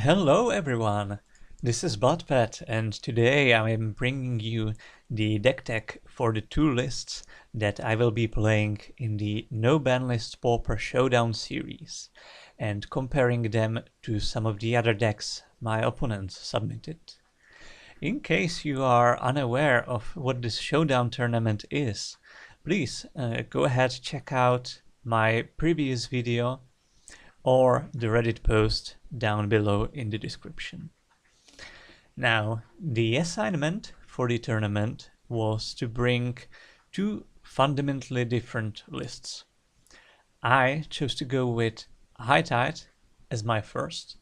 Hello everyone, this is Botpet and today I am bringing you the deck tech for the two lists that I will be playing in the No Banlist Pauper Showdown series and comparing them to some of the other decks my opponents submitted. In case you are unaware of what this Showdown tournament is, please go ahead check out my previous video or the Reddit post down below in the description. Now, the assignment for the tournament was to bring two fundamentally different lists. I chose to go with High Tide as my first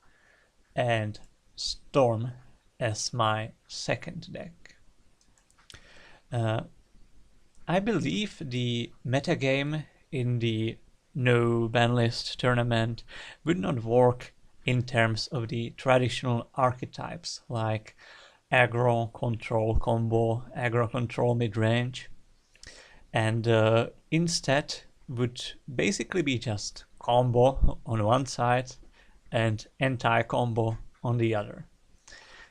and Storm as my second deck. I believe the metagame in the No Banlist tournament would not work in terms of the traditional archetypes like aggro control combo, aggro control midrange, and instead would basically be just combo on one side and anti-combo on the other,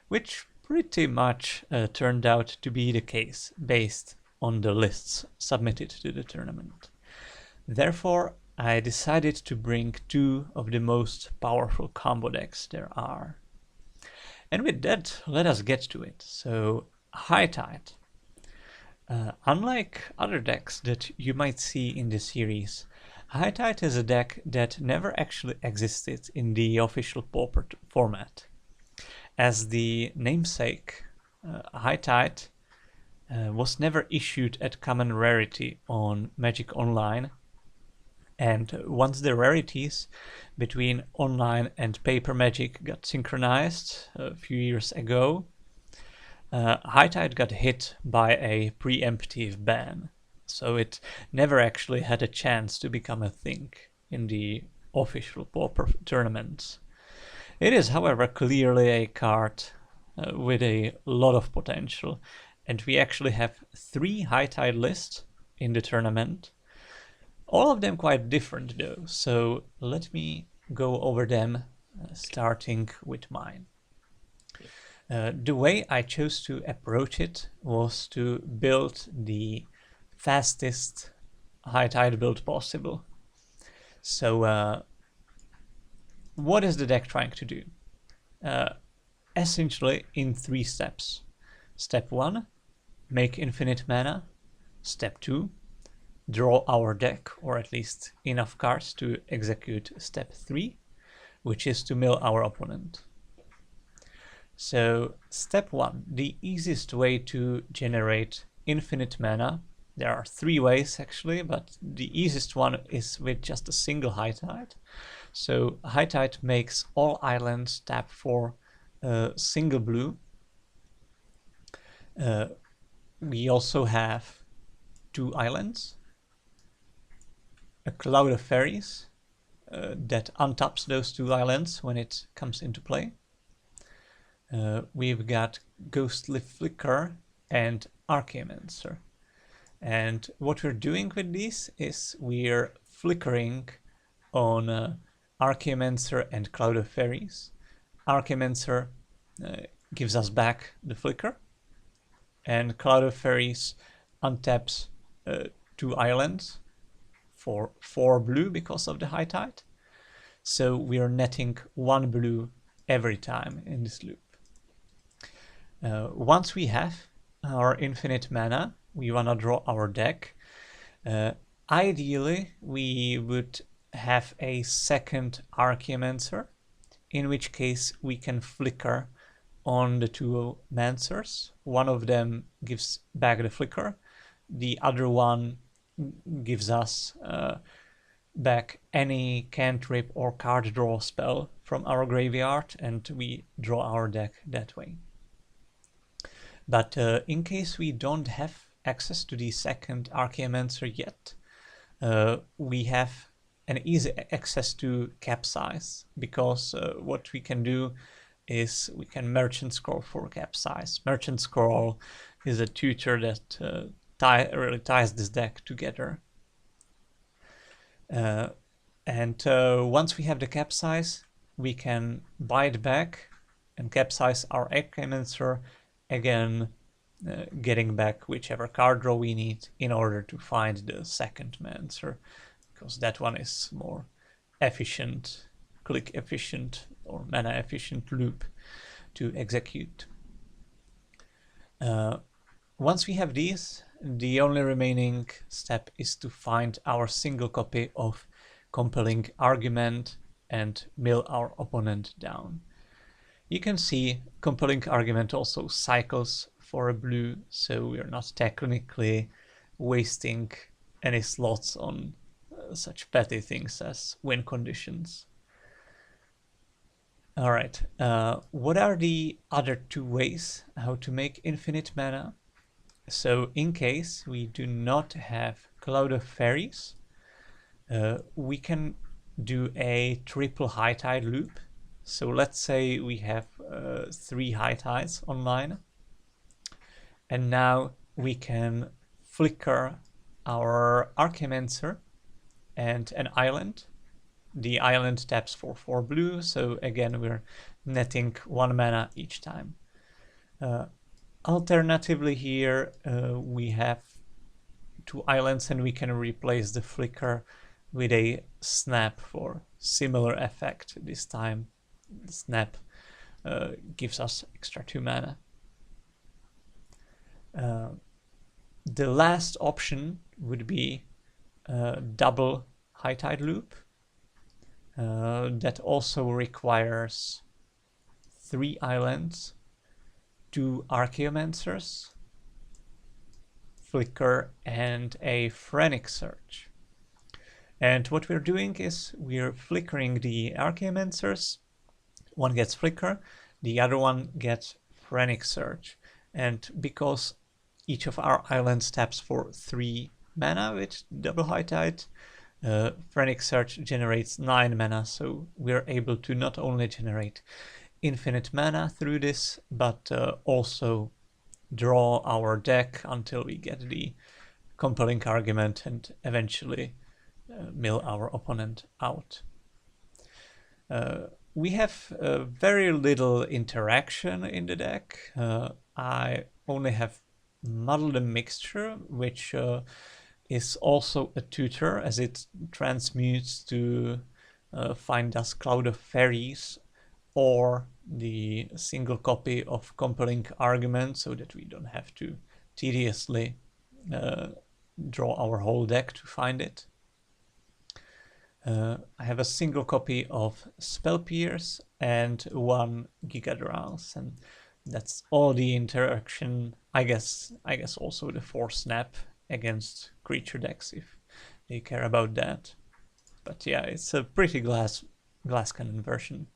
which pretty much turned out to be the case based on the lists submitted to the tournament. Therefore, I decided to bring two of the most powerful combo decks there are. And with that, let us get to it. So, High Tide. Unlike other decks that you might see in the series, High Tide is a deck that never actually existed in the official Pauper format. As the namesake, High Tide was never issued at common rarity on Magic Online, and once the rarities between online and paper Magic got synchronized a few years ago, High Tide got hit by a preemptive ban, so it never actually had a chance to become a thing in the official Pauper tournaments. It is, however, clearly a card with a lot of potential, and we actually have three High Tide lists in the tournament. All of them quite different though, so let me go over them, starting with mine. The way I chose to approach it was to build the fastest High Tide build possible. So what is the deck trying to do? Essentially in 3 steps. Step 1, make infinite mana. Step 2, draw our deck, or at least enough cards to execute step 3, which is to mill our opponent. So step 1, the easiest way to generate infinite mana. There are 3 ways actually, but the easiest one is with just a single High Tide. So High Tide makes all islands tap for single blue. We also have 2 islands. A Cloud of Fairies that untaps those 2 islands when it comes into play. We've got Ghostly Flicker and Archaeomancer. And what we're doing with these is we're flickering on Archaeomancer and Cloud of Fairies. Archaeomancer gives us back the flicker, and Cloud of Fairies untaps 2 islands for 4 blue because of the High Tide. So we are netting 1 blue every time in this loop. Once we have our infinite mana, we wanna draw our deck. Ideally, we would have a second Archaeomancer, in which case we can flicker on the 2 Mancers. One of them gives back the flicker, the other one gives us back any cantrip or card draw spell from our graveyard, and we draw our deck that way. But in case we don't have access to the second Archaeomancer yet, we have an easy access to Capsize, because what we can do is we can Merchant Scroll for Capsize. Merchant Scroll is a tutor that really ties this deck together. And once we have the Capsize, we can bite back and capsize our Archaeomancer, again getting back whichever card draw we need in order to find the second Mancer, because that one is more efficient, click efficient or mana efficient loop to execute. Once we have these, the only remaining step is to find our single copy of Compelling Argument and mill our opponent down. You can see Compelling Argument also cycles for a blue, so we're not technically wasting any slots on such petty things as win conditions. Alright, what are the other two ways how to make infinite mana? So in case we do not have Cloud of Fairies, we can do a triple high tide loop. So let's say we have 3 high tides online, and now we can flicker our Archaeomancer and an island. The island taps for 4 blue, so again we're netting 1 mana each time. Alternatively here we have 2 islands and we can replace the flicker with a snap for similar effect. This time the snap gives us extra 2 mana. The last option would be double high tide loop. That also requires 3 islands, 2 Archaeomancers, flicker, and a Phrenic Surge. And what we're doing is we're flickering the Archaeomancers. One gets flicker, the other one gets Phrenic Surge. And because each of our islands taps for 3 mana with double high tide, Phrenic Surge generates 9 mana, so we're able to not only generate infinite mana through this, but also draw our deck until we get the Compelling Argument and eventually mill our opponent out. We have very little interaction in the deck. I only have Muddle the Mixture, which is also a tutor, as it transmutes to find us Cloud of Fairies or the single copy of Compelling Argument, so that we don't have to tediously draw our whole deck to find it. I have a single copy of Spell Pierce and 1 Gigadrowse, and that's all the interaction. I guess also the Force Snap against creature decks if they care about that. But yeah, it's a pretty glass cannon version.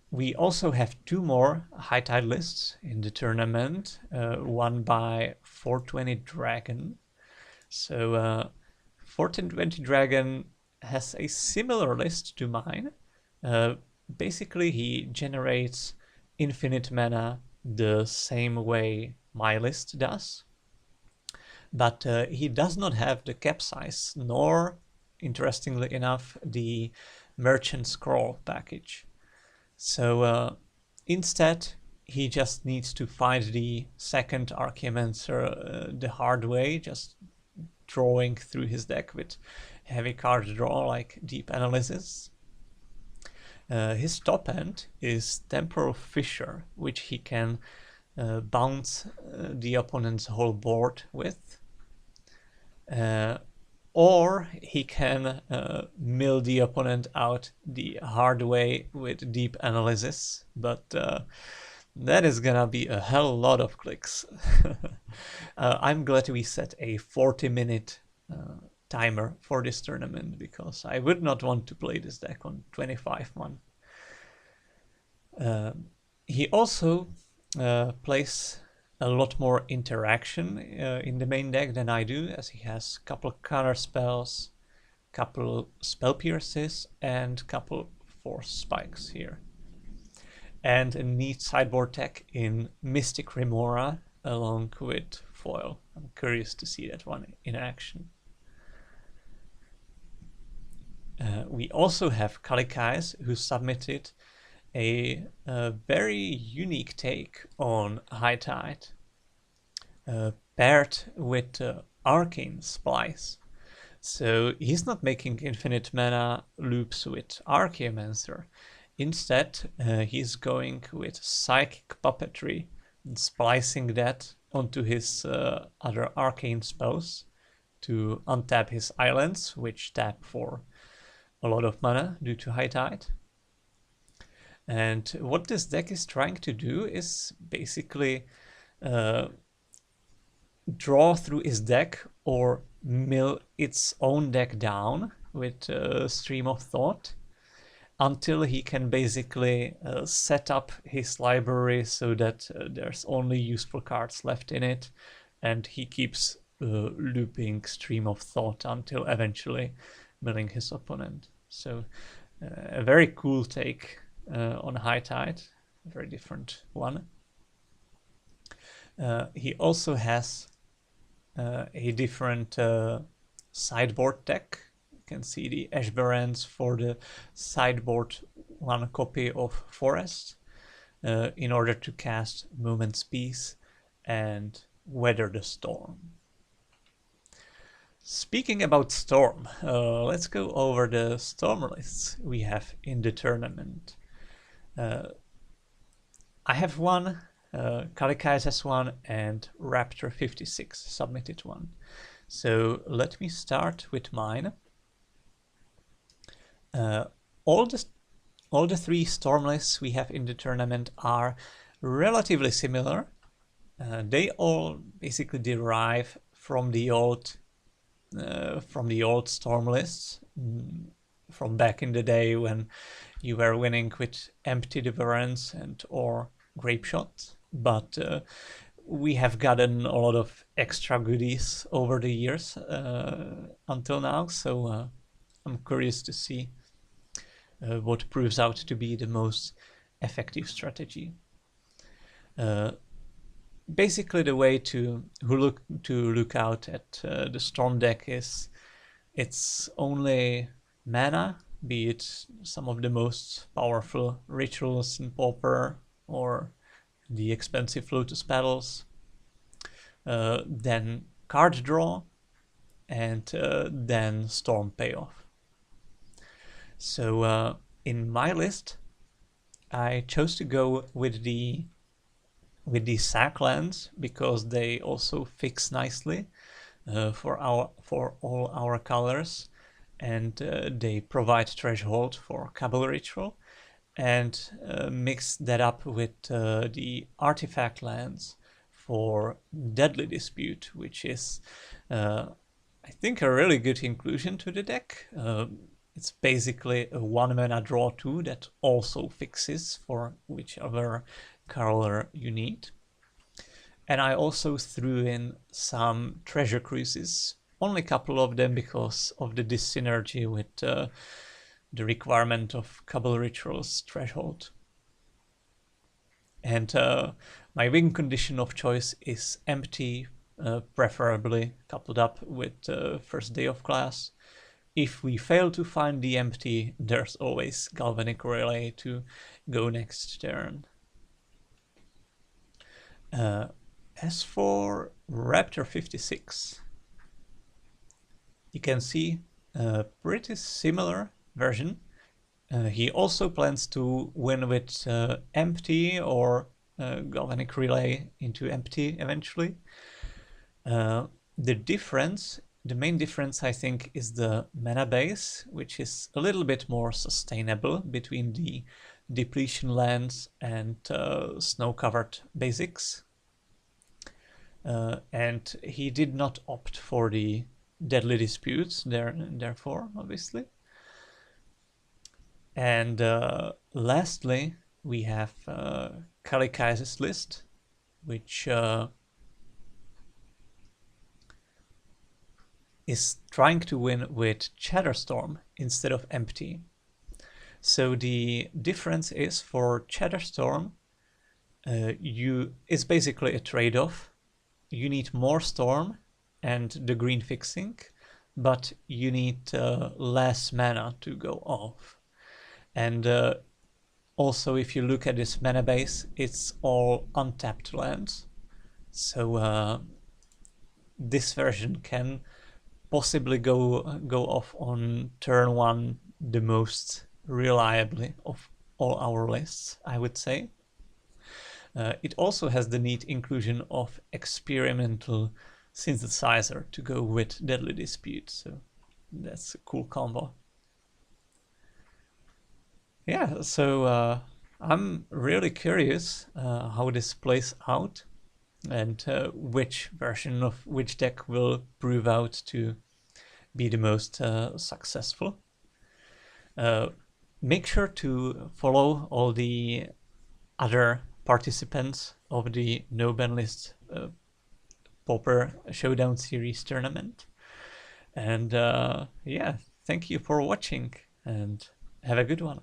We also have 2 more high tide lists in the tournament, one by 420 Dragon. So 420 Dragon has a similar list to mine. Basically he generates infinite mana the same way my list does, but he does not have the capsize, nor, interestingly enough, the Merchant Scroll package. So instead he just needs to find the second Archaeomancer the hard way, just drawing through his deck with heavy card draw like Deep Analysis. His top end is Temporal Fissure, which he can bounce the opponent's whole board with. Or he can mill the opponent out the hard way with Deep Analysis, but that is gonna be a hell lot of clicks. I'm glad we set a 40-minute timer for this tournament, because I would not want to play this deck on 25 man. He also plays a lot more interaction in the main deck than I do, as he has a couple counter spells, couple Spell Pierces, and couple Force Spikes here. And a neat sideboard tech in Mystic Remora along with foil. I'm curious to see that one in action. We also have Kalikais, who submitted a very unique take on High Tide, paired with Arcane Splice. So he's not making infinite mana loops with Archaeomancer. Instead, he's going with Psychic Puppetry and splicing that onto his other arcane spells to untap his islands, which tap for a lot of mana due to High Tide. And what this deck is trying to do is basically draw through his deck or mill its own deck down with Stream of Thought until he can basically set up his library so that there's only useful cards left in it, and he keeps looping Stream of Thought until eventually milling his opponent. So a very cool take on High Tide, a very different one. He also has a different sideboard deck. You can see the Ashbarans for the sideboard, one copy of Forest, in order to cast Moment's Peace and Weather the Storm. Speaking about Storm, let's go over the Storm lists we have in the tournament. I have one, Kalikais has one, and Raptor56 submitted one. So let me start with mine. All the three Storm lists we have in the tournament are relatively similar. They all basically derive from the old Storm lists from back in the day when you were winning with Empty Devourance and or Grape Shot, but we have gotten a lot of extra goodies over the years until now, so I'm curious to see what proves out to be the most effective strategy. Basically, the way to look out at the Storm deck is it's only mana, be it some of the most powerful rituals in Pauper or the expensive Lotus Petals, then card draw, and then Storm payoff. So in my list, I chose to go with the sack lands because they also fix nicely for all our colors, and they provide threshold for Cabal Ritual, and mix that up with the artifact lands for Deadly Dispute, which is I think a really good inclusion to the deck. It's basically a 1 mana draw 2 that also fixes for whichever color you need. And I also threw in some Treasure Cruises, only a couple of them because of the dyssynergy with the requirement of Cabal Rituals threshold. And my win condition of choice is Empty, preferably coupled up with First Day of Class. If we fail to find the Empty, there's always Galvanic Relay to go next turn. As for Raptor56, you can see a pretty similar version. He also plans to win with Empty or Galvanic Relay into Empty eventually. The main difference, I think, is the mana base, which is a little bit more sustainable between the depletion lands and snow-covered basics. And he did not opt for the Deadly Disputes, therefore, obviously. And lastly, we have Kalikais' list, which is trying to win with Chatterstorm instead of Empty. So the difference is for Chatterstorm, it's basically a trade-off. You need more Storm and the green fixing, but you need less mana to go off. And also, if you look at this mana base, it's all untapped lands. So this version can possibly go off on turn 1 the most reliably of all our lists, I would say. It also has the neat inclusion of experimental synthesizer to go with Deadly Dispute, so that's a cool combo. Yeah, so I'm really curious how this plays out and which version of which deck will prove out to be the most successful. Make sure to follow all the other participants of the No Banlist Pauper Showdown Series tournament. And yeah, thank you for watching and have a good one.